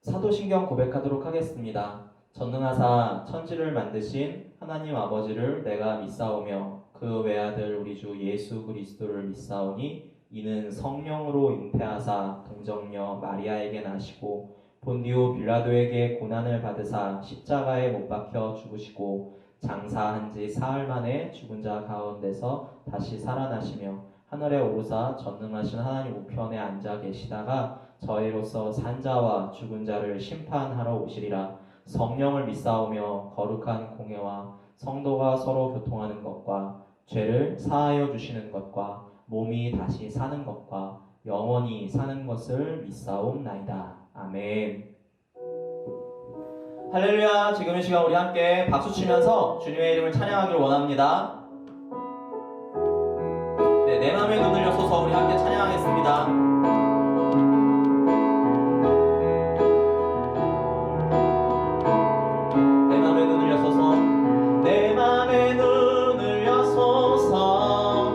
사도신경 고백하도록 하겠습니다. 전능하사 천지를 만드신 하나님 아버지를 내가 믿사오며 그 외아들 우리 주 예수 그리스도를 믿사오니 이는 성령으로 잉태하사 동정녀 마리아에게 나시고 본디오 빌라도에게 고난을 받으사 십자가에 못 박혀 죽으시고 장사한 지 사흘 만에 죽은 자 가운데서 다시 살아나시며 하늘에 오르사 전능하신 하나님 우편에 앉아 계시다가 저희로서 산자와 죽은 자를 심판하러 오시리라. 성령을 믿사오며 거룩한 공예와 성도가 서로 교통하는 것과 죄를 사하여 주시는 것과 몸이 다시 사는 것과 영원히 사는 것을 믿사옵나이다. 아멘. 할렐루야. 지금 이 시간 우리 함께 박수 치면서 주님의 이름을 찬양하기를 원합니다. 네, 내 맘에 눈을 여소서 우리 함께 찬양하겠습니다. 내 맘에 눈을 여소서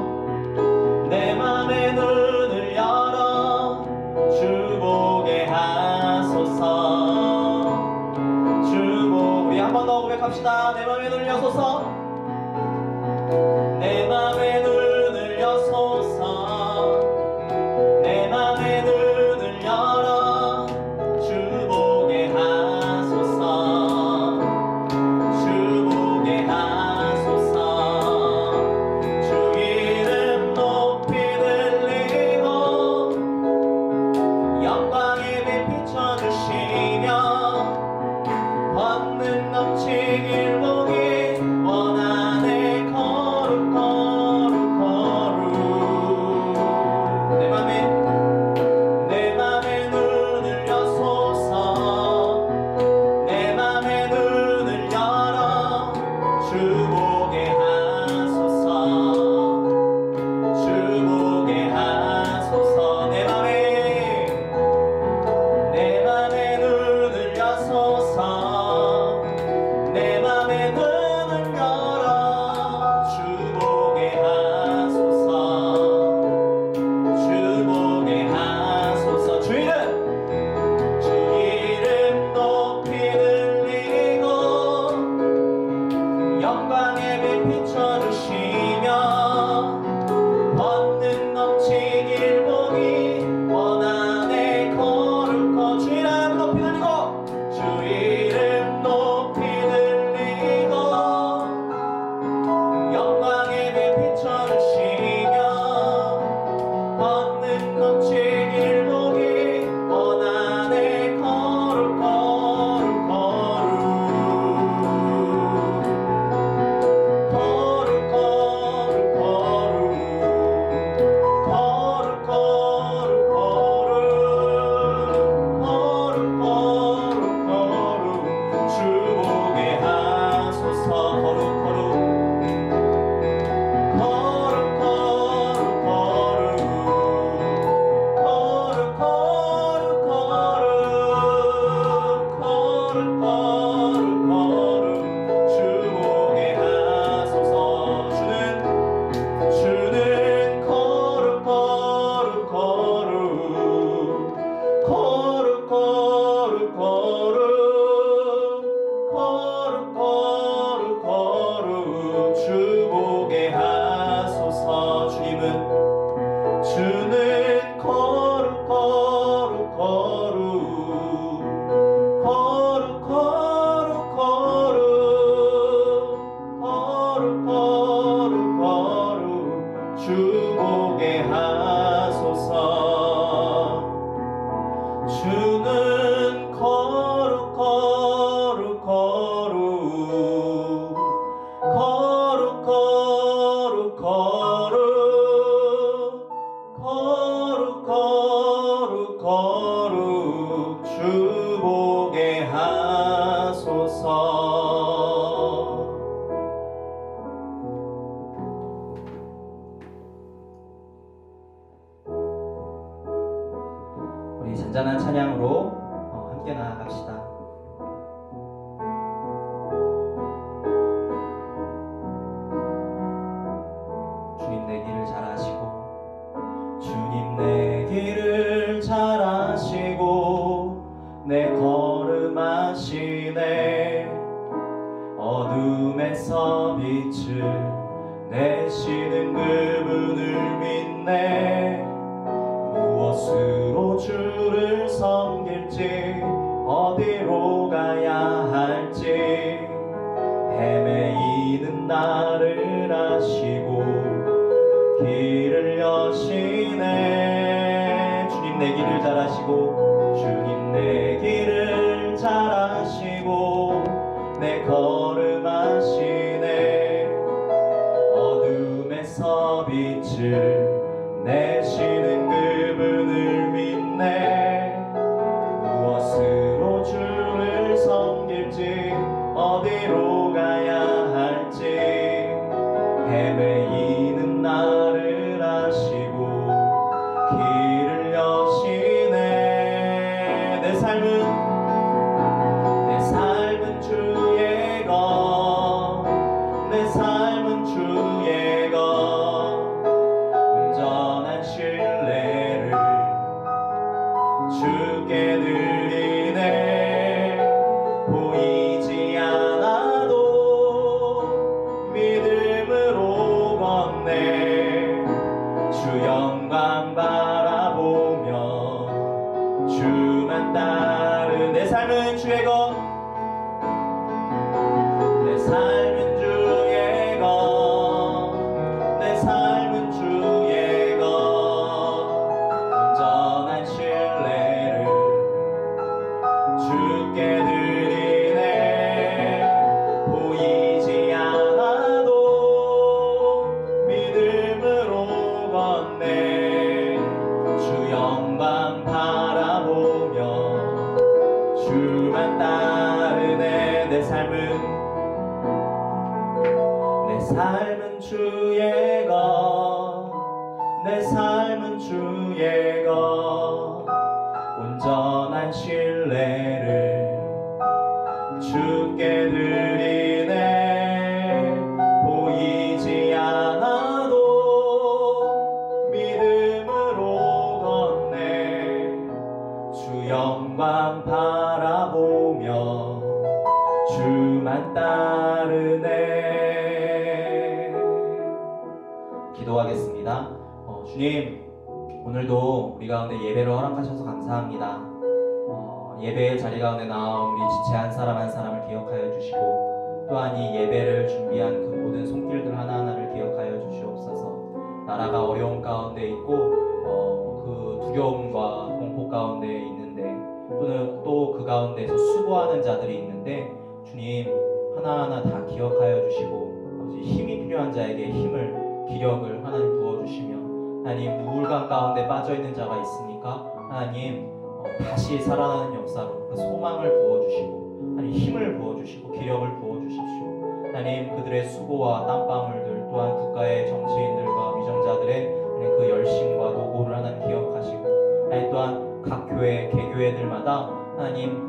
내 맘에 눈을 열어 주 보게 하소서 주 우리 한 번 더 고백합시다. 내 맘에 눈을 여소서 내 맘에 눈을 여소서 내 맘에 눈을 열어 주 보게 하소서 주 보게 하소서 주 이름 높이 들리고 영광의 빛 비춰주시며 권능 넘치길 보기 원하네 거룩 거룩 거룩 내 맘에 눈을 여소서 내 맘에 눈을 열어 주 보게 하소서 주 보게 하소서 내 맘에 눈을 여소서 내 맘에 눈을 열어 주 보게 하소서 주 보게 하소서 주 이름 높이 들리고 영광의 빛 비춰주시며 권능 넘치길 보기 원하네 거룩 주 이름 높이 들리고 주 이름 높이 들리고 영광의 빛 비춰주시며 권능 넘치길 보기 원하네 거룩 거룩 거룩 거룩 거룩 거룩 거룩 주 보게 하소서 거룩 주 보게 하소서 주는 거룩 주 보게 하소서 주는 거룩 주 보게 하소서 주는 거룩 주 보게 하소서 우리 잔잔한 찬양으로 함께 나아갑시다. 주님 내 길을 잘 아시고 주님 내 길을 잘 아시고 내 걸음하시네. 어둠에서 빛을 내시는 그분을 믿네. 무엇으로 주를 섬길지 어디로 가야 할지 헤매이는 나를 아시고 길을 여시네. 주님 내 길을 잘 아시고 주님 내 길을 잘 아시고 내 걸음하시네. 어둠에서 빛을 내시는 그분을 믿네. 무엇으로 주를 섬길지 어디로 가야 할지 헤매이는 나를 아시고 길을 여시네. 내 삶은 주의 것, 내 삶은 주의 것. 온전한 신뢰를 주께 드리네. 보이지 않아도 믿음으로 걷네. 주 영광 바라보며 주만 따르. 내 삶은 주의 것, 내 삶은 주의 것, 내 삶은 주의 것. 온전한 신뢰를 주께 드리네. 보이지 않아도 믿음으로 걷네. 주 영광 바라보며 주만 따르네. 내 삶은 주의 것, 내 삶은 주의 것. 온전한 신뢰를 주께 드리네. 보이지 않아도 믿음으로 걷네. 주 영광 바라보며 주만 따르네. 기도하겠습니다. 주님, 오늘도 우리 가운데 예배를 허락하셔서 감사합니다. 예배의 자리 가운데 나온 우리 지체 한 사람 한 사람을 기억하여 주시고, 또한 이 예배를 준비한 그 모든 손길들 하나하나를 기억하여 주시옵소서. 나라가 어려움 가운데 있고 그 두려움과 공포 가운데 있는데, 또는 또 그 가운데서 수고하는 자들이 있는데, 주님 하나하나 다 기억하여 주시고, 아버지 힘이 필요한 자에게 힘을, 기력을 하나님 부어주시며, 하나님 우울감 가운데 빠져있는 자가 있으니까 하나님 다시 살아나는 역사로 그 소망을 부어주시고, 하나님 힘을 부어주시고 기력을 부어주십시오. 하나님 그들의 수고와 땀방울들, 또한 국가의 정치인들과 위정자들의 하나님 그 열심과 노고를 하나님 기억하시고, 하나님 또한 각 교회, 개교회들마다 하나님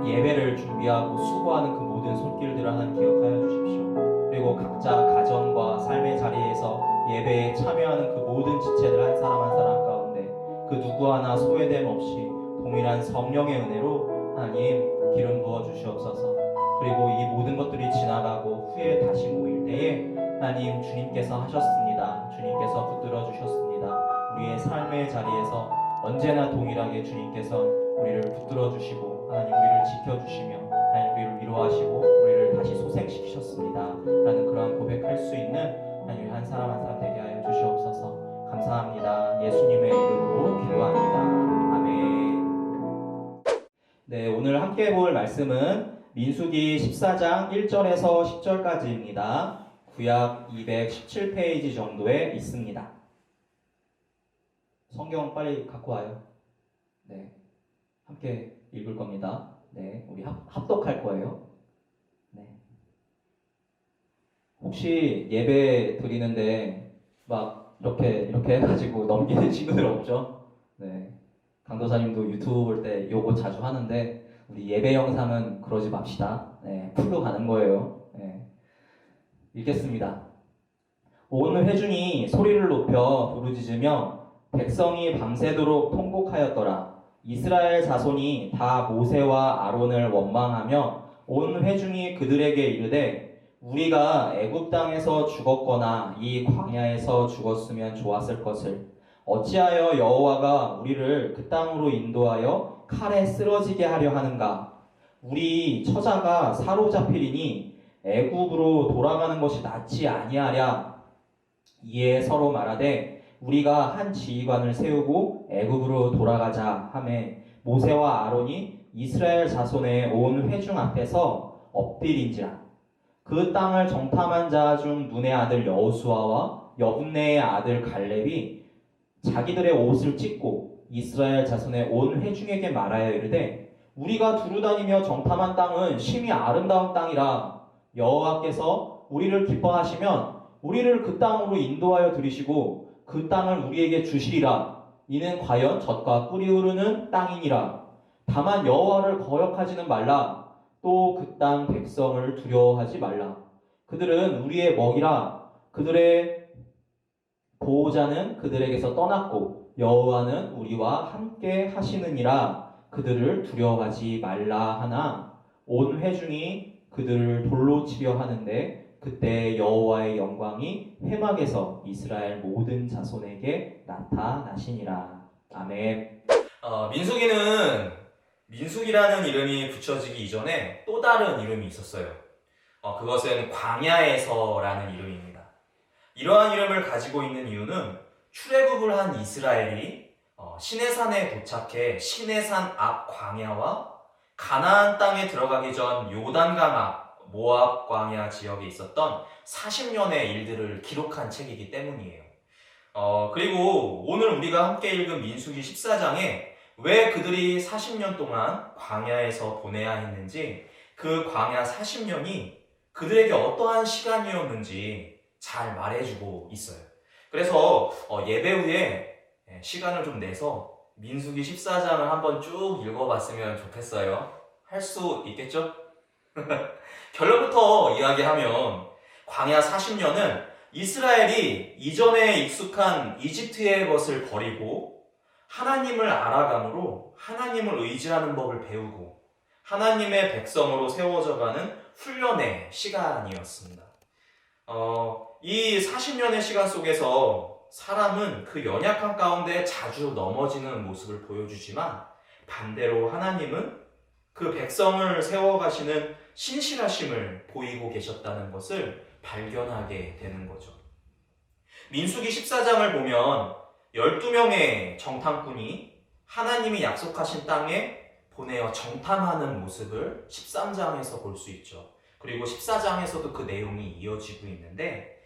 예배를 준비하고 수고하는 그 모든 손길들을 하나님 기억하여 주십시오. 그리고 각자 가정과 삶의 자리에서 예배에 참여하는 그 모든 지체들 한 사람 한 사람 가운데 그 누구 하나 소외됨 없이 동일한 성령의 은혜로 하나님 기름 부어 주시옵소서. 그리고 이 모든 것들이 지나가고 후에 다시 모일 때에 하나님 주님께서 하셨습니다. 주님께서 붙들어 주셨습니다. 우리의 삶의 자리에서 언제나 동일하게 주님께서 우리를 붙들어 주시고 하나님 우리를 지켜주시며 하나님 우리를 위로하시고 우리를 다시 소생시키셨습니다 라는 그러한 고백할 수 있는 하나님 한 사람 한 사람 되게 하여 주시옵소서. 감사합니다. 예수님의 이름으로 기도합니다. 아멘. 네, 오늘 함께 볼 말씀은 민수기 14장 1절에서 10절까지입니다. 구약 217페이지 정도에 있습니다. 성경 빨리 갖고 와요. 네, 함께 읽을 겁니다. 네, 우리 합독할 거예요. 네. 혹시 예배 드리는데 막 이렇게 해가지고 넘기는 친구들 없죠? 네. 강도사님도 유튜브 볼 때 요거 자주 하는데 우리 예배 영상은 그러지 맙시다. 네, 풀로 가는 거예요. 네. 읽겠습니다. 온 회중이 소리를 높여 부르짖으며 백성이 밤새도록 통곡하였더라. 이스라엘 자손이 다 모세와 아론을 원망하며 온 회중이 그들에게 이르되 우리가 애굽 땅에서 죽었거나 이 광야에서 죽었으면 좋았을 것을 어찌하여 여호와가 우리를 그 땅으로 인도하여 칼에 쓰러지게 하려 하는가? 우리 처자가 사로잡히리니 애굽으로 돌아가는 것이 낫지 아니하랴. 이에 서로 말하되 우리가 한 지휘관을 세우고 애굽으로 돌아가자 하매 모세와 아론이 이스라엘 자손의 온 회중 앞에서 엎드린지라. 그 땅을 정탐한 자 중 눈의 아들 여호수아와 여분네의 아들 갈렙이 자기들의 옷을 찢고 이스라엘 자손의 온 회중에게 말하여 이르되 우리가 두루다니며 정탐한 땅은 심히 아름다운 땅이라. 여호와께서 우리를 기뻐하시면 우리를 그 땅으로 인도하여 들이시고 그 땅을 우리에게 주시리라. 이는 과연 젖과 꿀이 흐르는 땅이니라. 다만 여호와를 거역하지는 말라. 또 그 땅 백성을 두려워하지 말라. 그들은 우리의 먹이라. 그들의 보호자는 그들에게서 떠났고 여호와는 우리와 함께 하시느니라. 그들을 두려워하지 말라 하나 온 회중이 그들을 돌로 치려 하는데 그때 여호와의 영광이 회막에서 이스라엘 모든 자손에게 나타나시니라. 아멘. 민수기라는 이름이 붙여지기 이전에 또 다른 이름이 있었어요. 그것은 광야에서라는 이름입니다. 이러한 이름을 가지고 있는 이유는 출애굽을 한 이스라엘이 시내산에 도착해 시내산 앞 광야와 가나안 땅에 들어가기 전 요단강 앞 모압 광야 지역에 있었던 40년의 일들을 기록한 책이기 때문이에요. 그리고 오늘 우리가 함께 읽은 민수기 14장에 왜 그들이 40년 동안 광야에서 보내야 했는지, 그 광야 40년이 그들에게 어떠한 시간이었는지 잘 말해주고 있어요. 그래서 예배 후에 시간을 좀 내서 민수기 14장을 한번 쭉 읽어봤으면 좋겠어요. 할 수 있겠죠? 결론부터 이야기하면 광야 40년은 이스라엘이 이전에 익숙한 이집트의 것을 버리고 하나님을 알아감으로 하나님을 의지하는 법을 배우고 하나님의 백성으로 세워져가는 훈련의 시간이었습니다. 이 40년의 시간 속에서 사람은 그 연약한 가운데 자주 넘어지는 모습을 보여주지만 반대로 하나님은 그 백성을 세워가시는 신실하심을 보이고 계셨다는 것을 발견하게 되는 거죠. 민수기 14장을 보면 12명의 정탐꾼이 하나님이 약속하신 땅에 보내어 정탐하는 모습을 13장에서 볼 수 있죠. 그리고 14장에서도 그 내용이 이어지고 있는데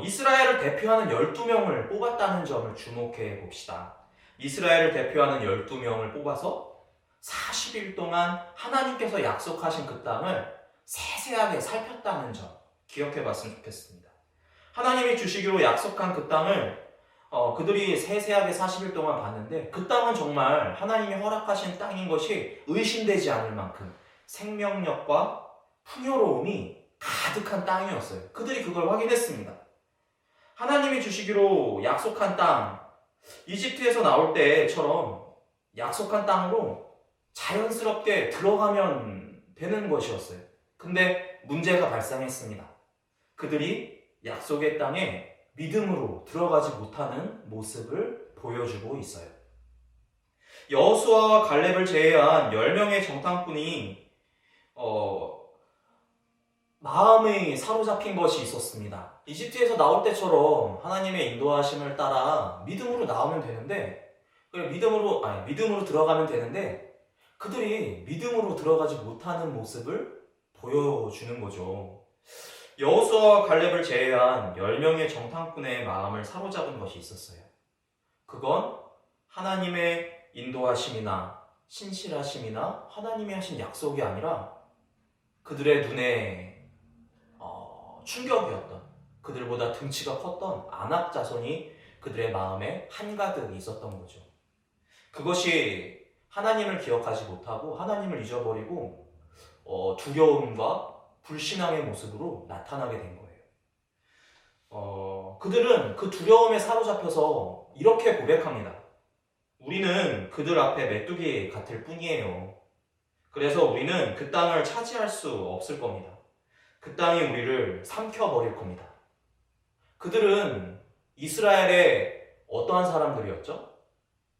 이스라엘을 대표하는 12명을 뽑았다는 점을 주목해 봅시다. 이스라엘을 대표하는 12명을 뽑아서 40일 동안 하나님께서 약속하신 그 땅을 세세하게 살폈다는 점 기억해 봤으면 좋겠습니다. 하나님이 주시기로 약속한 그 땅을 그들이 세세하게 40일 동안 봤는데 그 땅은 정말 하나님이 허락하신 땅인 것이 의심되지 않을 만큼 생명력과 풍요로움이 가득한 땅이었어요. 그들이 그걸 확인했습니다. 하나님이 주시기로 약속한 땅, 이집트에서 나올 때처럼 약속한 땅으로 자연스럽게 들어가면 되는 것이었어요. 근데 문제가 발생했습니다. 그들이 약속의 땅에 믿음으로 들어가지 못하는 모습을 보여주고 있어요. 여호수아와 갈렙을 제외한 10명의 정탐꾼이 마음이 사로잡힌 것이 있었습니다. 이집트에서 나올 때처럼 하나님의 인도하심을 따라 믿음으로 나오면 되는데, 믿음으로 들어가면 되는데, 그들이 믿음으로 들어가지 못하는 모습을 보여주는 거죠. 여호수아와 갈렙을 제외한 10명의 정탐꾼의 마음을 사로잡은 것이 있었어요. 그건 하나님의 인도하심이나 신실하심이나 하나님이 하신 약속이 아니라 그들의 눈에 충격이었던, 그들보다 등치가 컸던 아낙 자손이 그들의 마음에 한가득 있었던 거죠. 그것이 하나님을 기억하지 못하고 하나님을 잊어버리고 두려움과 불신앙의 모습으로 나타나게 된 거예요. 그들은 그 두려움에 사로잡혀서 이렇게 고백합니다. 우리는 그들 앞에 메뚜기 같을 뿐이에요. 그래서 우리는 그 땅을 차지할 수 없을 겁니다. 그 땅이 우리를 삼켜버릴 겁니다. 그들은 이스라엘의 어떠한 사람들이었죠?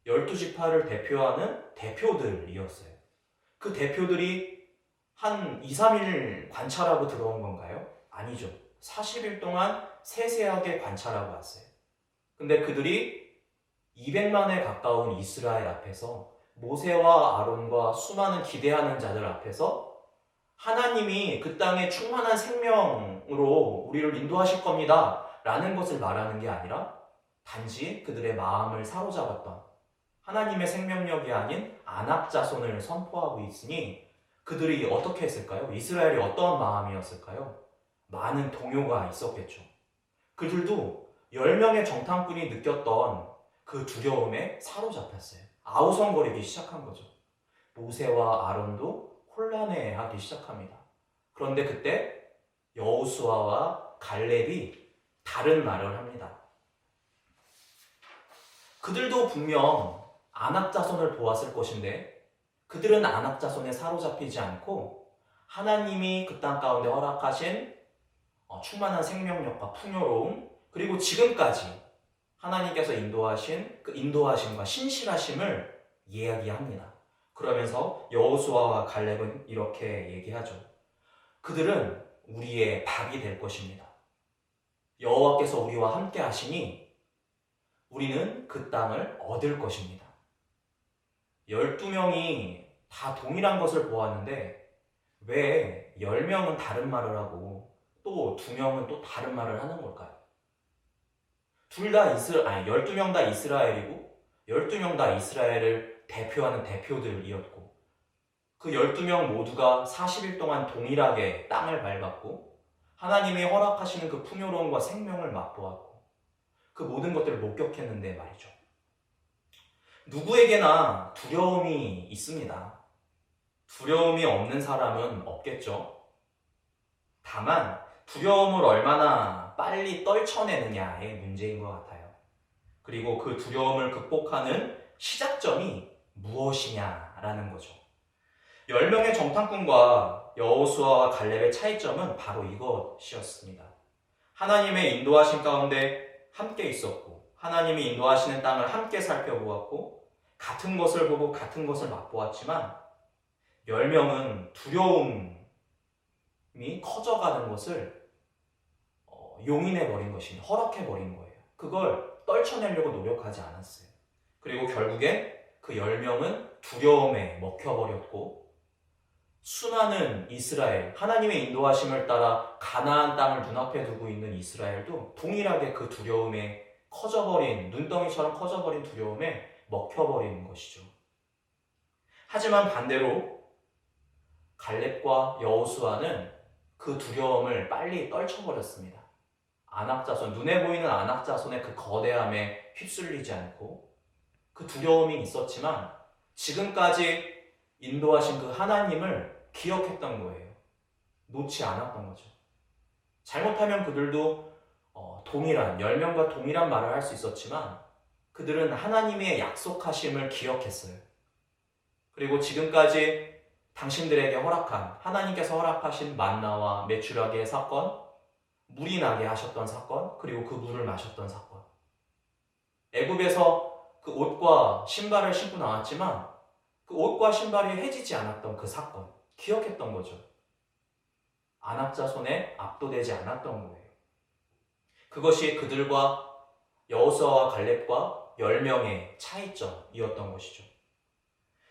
12지파를 대표하는 대표들이었어요. 그 대표들이 한 2, 3일 관찰하고 들어온 건가요? 아니죠. 40일 동안 세세하게 관찰하고 왔어요. 근데 그들이 200만에 가까운 이스라엘 앞에서 모세와 아론과 수많은 기대하는 자들 앞에서 하나님이 그 땅에 충만한 생명으로 우리를 인도하실 겁니다 라는 것을 말하는 게 아니라 단지 그들의 마음을 사로잡았던 하나님의 생명력이 아닌 안악자손을 선포하고 있으니 그들이 어떻게 했을까요? 이스라엘이 어떠한 마음이었을까요? 많은 동요가 있었겠죠. 그들도 10명의 정탐꾼이 느꼈던 그 두려움에 사로잡혔어요. 아우성거리기 시작한 거죠. 모세와 아론도 혼란해하기 시작합니다. 그런데 그때 여호수아와 갈렙이 다른 말을 합니다. 그들도 분명 안악자손을 보았을 것인데 그들은 안악자손에 사로잡히지 않고 하나님이 그 땅 가운데 허락하신 충만한 생명력과 풍요로움 그리고 지금까지 하나님께서 인도하신 그 인도하심과 신실하심을 이야기합니다. 그러면서 여호수아와 갈렙은 이렇게 얘기하죠. 그들은 우리의 밥이 될 것입니다. 여호와께서 우리와 함께 하시니 우리는 그 땅을 얻을 것입니다. 12명이 다 동일한 것을 보았는데 왜 10명은 다른 말을 하고 또 2명은 또 다른 말을 하는 걸까요? 12명 다 이스라엘이고 12명 다 이스라엘을 대표하는 대표들이었고 그 12명 모두가 40일 동안 동일하게 땅을 밟았고 하나님이 허락하시는 그 풍요로움과 생명을 맛보았고 그 모든 것들을 목격했는데 말이죠. 누구에게나 두려움이 있습니다. 두려움이 없는 사람은 없겠죠. 다만 두려움을 얼마나 빨리 떨쳐내느냐의 문제인 것 같아요. 그리고 그 두려움을 극복하는 시작점이 무엇이냐라는 거죠. 10명의 정탐꾼과 여호수아와 갈렙의 차이점은 바로 이것이었습니다. 하나님의 인도하심 가운데 함께 있었고 하나님이 인도하시는 땅을 함께 살펴보았고 같은 것을 보고 같은 것을 맛보았지만 10명은 두려움이 커져가는 것을 용인해버린 것이 허락해버린 거예요. 그걸 떨쳐내려고 노력하지 않았어요. 그리고 결국엔 그 10명은 두려움에 먹혀버렸고 수많은 이스라엘, 하나님의 인도하심을 따라 가나안 땅을 눈앞에 두고 있는 이스라엘도 동일하게 그 두려움에 커져버린, 눈덩이처럼 커져버린 두려움에 먹혀버리는 것이죠. 하지만 반대로 갈렙과 여호수아는 그 두려움을 빨리 떨쳐버렸습니다. 안악자손, 눈에 보이는 안악자손의 그 거대함에 휩쓸리지 않고 그 두려움이 있었지만 지금까지 인도하신 그 하나님을 기억했던 거예요. 놓지 않았던 거죠. 잘못하면 그들도 동일한, 10명과 동일한 말을 할 수 있었지만 그들은 하나님의 약속하심을 기억했어요. 그리고 지금까지 당신들에게 허락한, 하나님께서 허락하신 만나와 메추라기의 사건, 물이 나게 하셨던 사건, 그리고 그 물을 마셨던 사건. 애굽에서 그 옷과 신발을 신고 나왔지만 그 옷과 신발이 해지지 않았던 그 사건, 기억했던 거죠. 안악자 손에 압도되지 않았던 거예요. 그것이 그들과 여호수아와 갈렙과 10명의 차이점이었던 것이죠.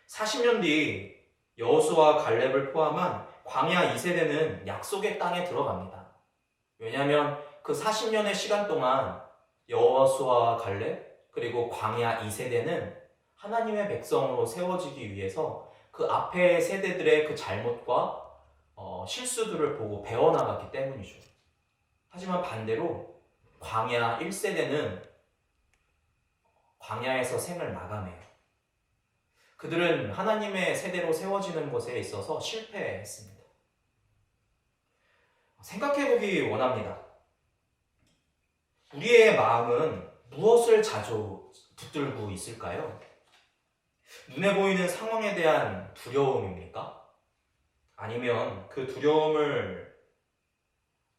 40년 뒤 여호수아와 갈렙을 포함한 광야 2세대는 약속의 땅에 들어갑니다. 왜냐하면 그 40년의 시간 동안 여호수아와 갈렙 그리고 광야 2세대는 하나님의 백성으로 세워지기 위해서 그 앞의 세대들의 그 잘못과 실수들을 보고 배워나갔기 때문이죠. 하지만 반대로 광야 1세대는 광야에서 생을 마감해요. 그들은 하나님의 세대로 세워지는 것에 있어서 실패했습니다. 생각해보기 원합니다. 우리의 마음은 무엇을 자주 붙들고 있을까요? 눈에 보이는 상황에 대한 두려움입니까? 아니면 그 두려움을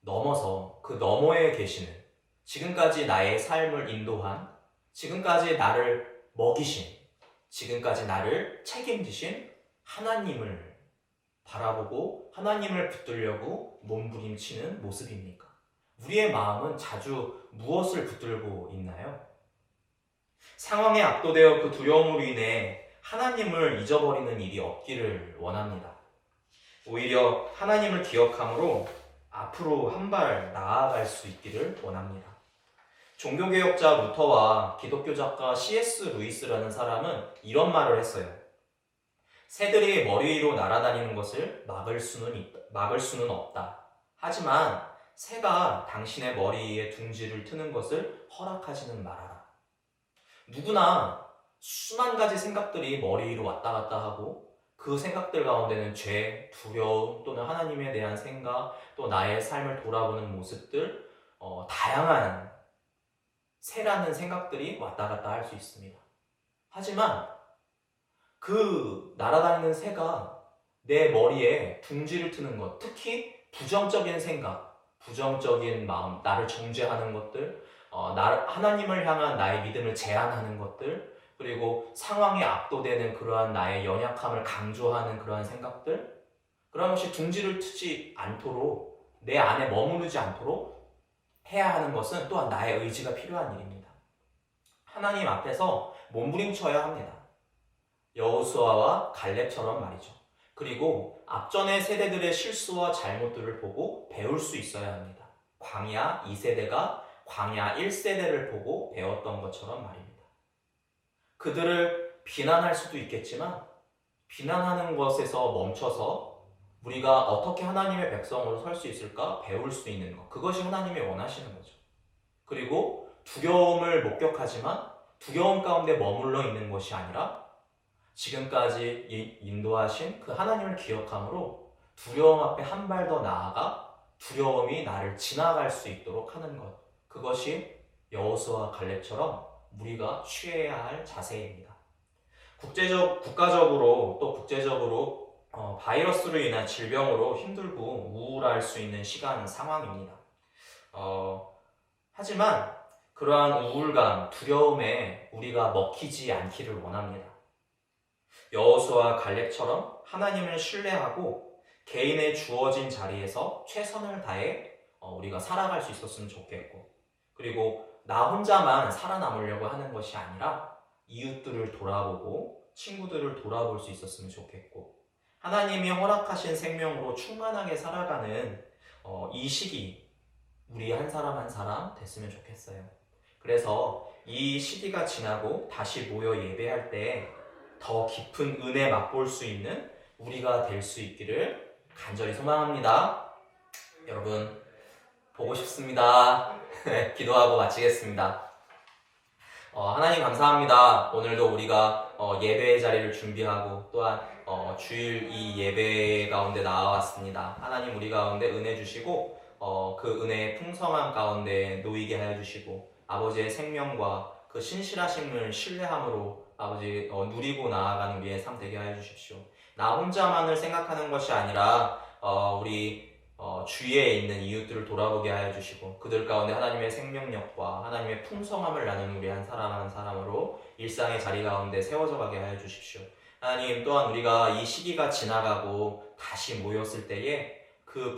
넘어서 그 너머에 계시는, 지금까지 나의 삶을 인도한, 지금까지 나를 먹이신, 지금까지 나를 책임지신 하나님을 바라보고 하나님을 붙들려고 몸부림치는 모습입니까? 우리의 마음은 자주 무엇을 붙들고 있나요? 상황에 압도되어 그 두려움으로 인해 하나님을 잊어버리는 일이 없기를 원합니다. 오히려 하나님을 기억함으로 앞으로 한 발 나아갈 수 있기를 원합니다. 종교개혁자 루터와 기독교 작가 C.S. 루이스라는 사람은 이런 말을 했어요. 새들이 머리 위로 날아다니는 것을 막을 수는 없다. 하지만 새가 당신의 머리에 둥지를 트는 것을 허락하지는 말아라. 누구나 수만 가지 생각들이 머리 위로 왔다 갔다 하고 그 생각들 가운데는 죄, 두려움 또는 하나님에 대한 생각, 또 나의 삶을 돌아보는 모습들, 다양한 새라는 생각들이 왔다 갔다 할 수 있습니다. 하지만 그 날아다니는 새가 내 머리에 둥지를 트는 것, 특히 부정적인 생각, 부정적인 마음, 나를 정죄하는 것들, 하나님을 향한 나의 믿음을 제한하는 것들, 그리고 상황에 압도되는 그러한 나의 연약함을 강조하는 그러한 생각들, 그런 것이 둥지를 트지 않도록, 내 안에 머무르지 않도록 해야 하는 것은 또한 나의 의지가 필요한 일입니다. 하나님 앞에서 몸부림쳐야 합니다. 여호수아와 갈렙처럼 말이죠. 그리고 앞전의 세대들의 실수와 잘못들을 보고 배울 수 있어야 합니다. 광야 2세대가 광야 1세대를 보고 배웠던 것처럼 말입니다. 그들을 비난할 수도 있겠지만 비난하는 것에서 멈춰서 우리가 어떻게 하나님의 백성으로 설 수 있을까 배울 수 있는 것, 그것이 하나님이 원하시는 거죠. 그리고 두려움을 목격하지만 두려움 가운데 머물러 있는 것이 아니라 지금까지 인도하신 그 하나님을 기억함으로 두려움 앞에 한 발 더 나아가 두려움이 나를 지나갈 수 있도록 하는 것, 그것이 여호수아와 갈렙처럼 우리가 취해야 할 자세입니다. 국가적으로 또 국제적으로 바이러스로 인한 질병으로 힘들고 우울할 수 있는 상황입니다. 하지만 그러한 우울감, 두려움에 우리가 먹히지 않기를 원합니다. 여호수아와 갈렙처럼 하나님을 신뢰하고 개인의 주어진 자리에서 최선을 다해 우리가 살아갈 수 있었으면 좋겠고, 그리고 나 혼자만 살아남으려고 하는 것이 아니라 이웃들을 돌아보고 친구들을 돌아볼 수 있었으면 좋겠고, 하나님이 허락하신 생명으로 충만하게 살아가는 이 시기 우리 한 사람 한 사람 됐으면 좋겠어요. 그래서 이 시기가 지나고 다시 모여 예배할 때 더 깊은 은혜 맛볼 수 있는 우리가 될 수 있기를 간절히 소망합니다. 여러분 보고 싶습니다. 기도하고 마치겠습니다. 하나님 감사합니다. 오늘도 우리가 예배의 자리를 준비하고 또한 주일 이 예배 가운데 나와왔습니다. 하나님 우리 가운데 은혜 주시고 그 은혜의 풍성함 가운데 놓이게 하여 주시고 아버지의 생명과 그 신실하심을 신뢰함으로 아버지 누리고 나아가는 우리의 삶 되게 하여 주십시오. 나 혼자만을 생각하는 것이 아니라 우리 주위에 있는 이웃들을 돌아보게 하여 주시고 그들 가운데 하나님의 생명력과 하나님의 풍성함을 나누는 우리 한 사람 한 사람으로 일상의 자리 가운데 세워져 가게 하여 주십시오. 하나님 또한 우리가 이 시기가 지나가고 다시 모였을 때에 그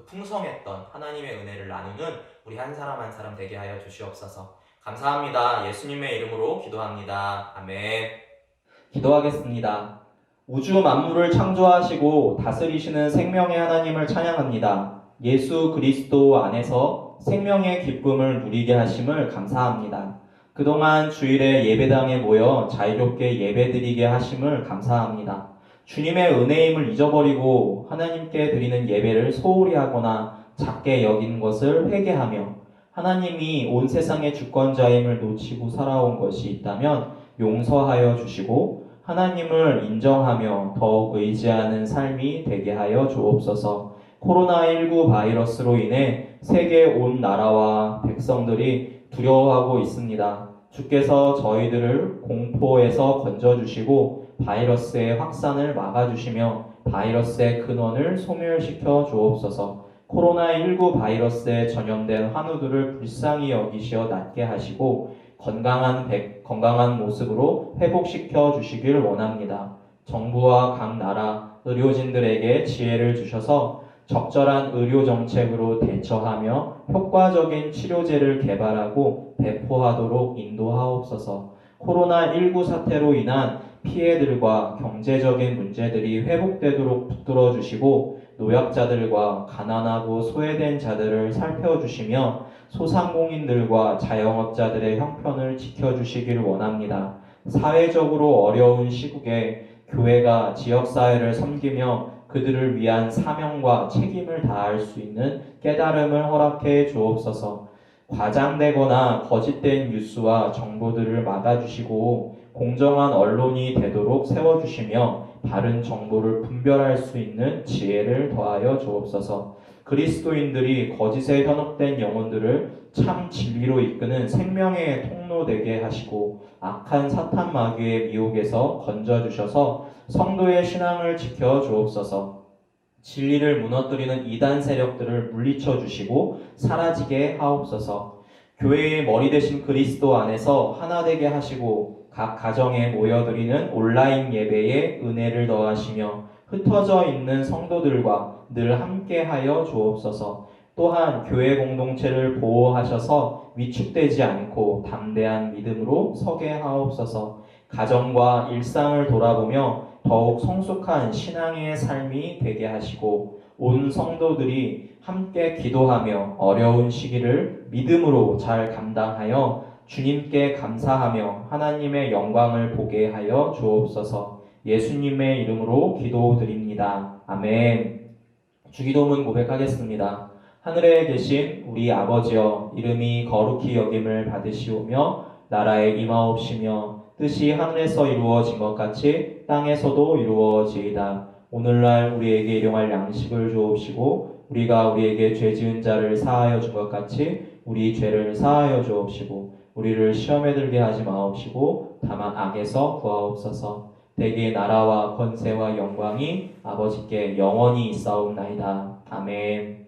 풍성했던 하나님의 은혜를 나누는 우리 한 사람 한 사람 되게 하여 주시옵소서. 감사합니다. 예수님의 이름으로 기도합니다. 아멘. 기도하겠습니다. 우주 만물을 창조하시고 다스리시는 생명의 하나님을 찬양합니다. 예수 그리스도 안에서 생명의 기쁨을 누리게 하심을 감사합니다. 그동안 주일에 예배당에 모여 자유롭게 예배드리게 하심을 감사합니다. 주님의 은혜임을 잊어버리고 하나님께 드리는 예배를 소홀히 하거나 작게 여긴 것을 회개하며 하나님이 온 세상의 주권자임을 놓치고 살아온 것이 있다면 용서하여 주시고 하나님을 인정하며 더욱 의지하는 삶이 되게 하여 주옵소서. 코로나19 바이러스로 인해 세계 온 나라와 백성들이 두려워하고 있습니다. 주께서 저희들을 공포에서 건져주시고 바이러스의 확산을 막아주시며 바이러스의 근원을 소멸시켜 주옵소서. 코로나19 바이러스에 전염된 환우들을 불쌍히 여기시어 낫게 하시고 건강한 모습으로 회복시켜 주시길 원합니다. 정부와 각 나라 의료진들에게 지혜를 주셔서 적절한 의료 정책으로 대처하며 효과적인 치료제를 개발하고 배포하도록 인도하옵소서. 코로나19 사태로 인한 피해들과 경제적인 문제들이 회복되도록 붙들어 주시고 노약자들과 가난하고 소외된 자들을 살펴주시며 소상공인들과 자영업자들의 형편을 지켜주시길 원합니다. 사회적으로 어려운 시국에 교회가 지역사회를 섬기며 그들을 위한 사명과 책임을 다할 수 있는 깨달음을 허락해 주옵소서. 과장되거나 거짓된 뉴스와 정보들을 막아주시고 공정한 언론이 되도록 세워주시며 바른 정보를 분별할 수 있는 지혜를 더하여 주옵소서. 그리스도인들이 거짓에 현혹된 영혼들을 참 진리로 이끄는 생명의 통로 되게 하시고 악한 사탄 마귀의 미혹에서 건져주셔서 성도의 신앙을 지켜 주옵소서. 진리를 무너뜨리는 이단 세력들을 물리쳐 주시고 사라지게 하옵소서. 교회의 머리 되신 그리스도 안에서 하나 되게 하시고 각 가정에 모여드리는 온라인 예배에 은혜를 더하시며 흩어져 있는 성도들과 늘 함께하여 주옵소서. 또한 교회 공동체를 보호하셔서 위축되지 않고 담대한 믿음으로 서게 하옵소서. 가정과 일상을 돌아보며 더욱 성숙한 신앙의 삶이 되게 하시고 온 성도들이 함께 기도하며 어려운 시기를 믿음으로 잘 감당하여 주님께 감사하며 하나님의 영광을 보게 하여 주옵소서. 예수님의 이름으로 기도드립니다. 아멘. 주기도문 고백하겠습니다. 하늘에 계신 우리 아버지여, 이름이 거룩히 여김을 받으시오며 나라에 임하옵시며 뜻이 하늘에서 이루어진 것 같이 땅에서도 이루어지이다. 오늘날 우리에게 일용할 양식을 주옵시고 우리가 우리에게 죄 지은 자를 사하여 준 것 같이 우리 죄를 사하여 주옵시고 우리를 시험에 들게 하지 마옵시고 다만 악에서 구하옵소서. 대개 나라와 권세와 영광이 아버지께 영원히 있사옵나이다. 아멘.